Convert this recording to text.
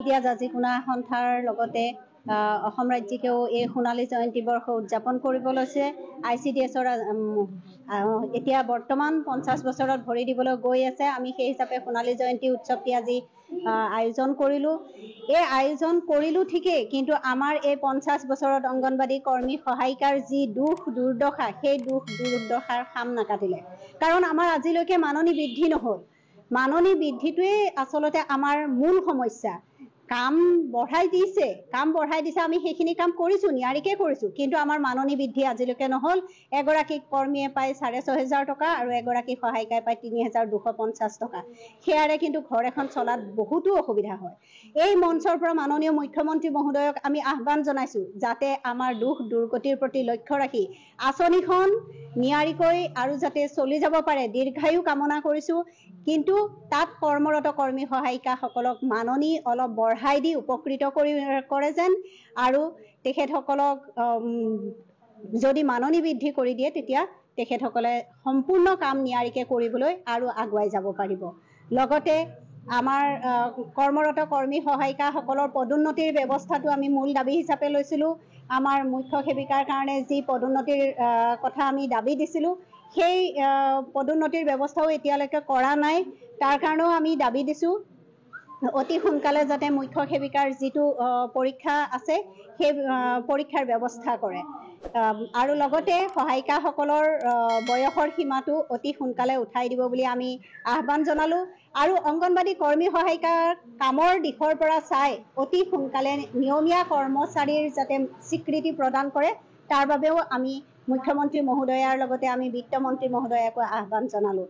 দিয়া জাজিকুনা সন্থাৰ লগতে অসম ৰাজ্যিকেও এই সোণালী জয়ন্তী বৰ্ষ উদযাপন কৰিব লৈছে। ICDSৰ এতিয়া বৰ্তমান 50 বছৰত ভৰি দিবলৈ গৈ আছে। আমি সেই হিচাপে সোণালী জয়ন্তী উৎসৱটি আজি আয়োজন কৰিলোঁ। এই আয়োজন কৰিলোঁ ঠিকেই, কিন্তু আমাৰ এই 50 বছৰত অংগনবাদী কৰ্মী সহায়িকাৰ যি দুখ দুৰ্দশা, সেই দুখ দুৰ্দশাৰ খাম নাকাটিলে। কাৰণ আমাৰ আজিলৈকে মাননি বৃদ্ধি নহ'ল। মাননি বৃদ্ধিটোৱে আচলতে আমাৰ মূল সমস্যা। কাম বঢ়াই দিছে, আমি সেইখিনি কাম কৰিছোঁ, নিয়াৰিকৈ কৰিছোঁ, কিন্তু আমাৰ মাননি বৃদ্ধি আজিলৈকে নহ'ল। এগৰাকী কৰ্মীয়ে পায় 6,500 টকা আৰু এগৰাকী সহায়িকাই পায় 3,250 টকা। সেয়াৰে কিন্তু ঘৰ এখন চলাত বহুতো অসুবিধা হয়। এই মঞ্চৰ পৰা মাননীয় মুখ্যমন্ত্ৰী মহোদয়ক আমি আহ্বান জনাইছোঁ, যাতে আমাৰ দুখ দুৰ্গতিৰ প্ৰতি লক্ষ্য ৰাখি আঁচনিখন নিয়াৰিকৈ আৰু যাতে চলি যাব পাৰে, দীৰ্ঘায়ু কামনা কৰিছোঁ। কিন্তু তাত কৰ্মৰত কৰ্মী সহায়িকাসকলক মাননি অলপ বঢ়াই দি উপকৃত কৰে যেন, আৰু তেখেতসকলক যদি মাননি বৃদ্ধি কৰি দিয়ে, তেতিয়া তেখেতসকলে সম্পূৰ্ণ কাম নিয়াৰিকৈ কৰিবলৈ আৰু আগুৱাই যাব পাৰিব। লগতে আমাৰ কৰ্মৰত কৰ্মী সহায়িকাসকলৰ পদোন্নতিৰ ব্যৱস্থাটো আমি মূল দাবী হিচাপে লৈছিলোঁ। আমাৰ মুখ্য সেৱিকাৰ কাৰণে যি পদোন্নতিৰ কথা আমি দাবী দিছিলোঁ, সেই পদোন্নতিৰ ব্যৱস্থাও এতিয়ালৈকে কৰা নাই। তাৰ কাৰণেও আমি দাবী দিছোঁ, অতি সোনকালে যাতে মুখ্য সেৱিকাৰ যিটো পৰীক্ষা আছে, সেই পৰীক্ষাৰ ব্যৱস্থা কৰে। আৰু লগতে সহায়িকাসকলৰ বয়সৰ সীমাটো অতি সোনকালে উঠাই দিব বুলি আমি আহ্বান জনালোঁ। আৰু অংগনবাদী কৰ্মী সহায়িকাৰ কামৰ দিশৰ পৰা চাই অতি সোনকালে নিয়মীয়া কৰ্মচাৰীৰ যাতে স্বীকৃতি প্ৰদান কৰে, তাৰ বাবেও আমি মুখ্যমন্ত্ৰী মহোদয়াৰ লগতে আমি বিত্তমন্ত্ৰী মহোদয়াকো আহ্বান জনালোঁ।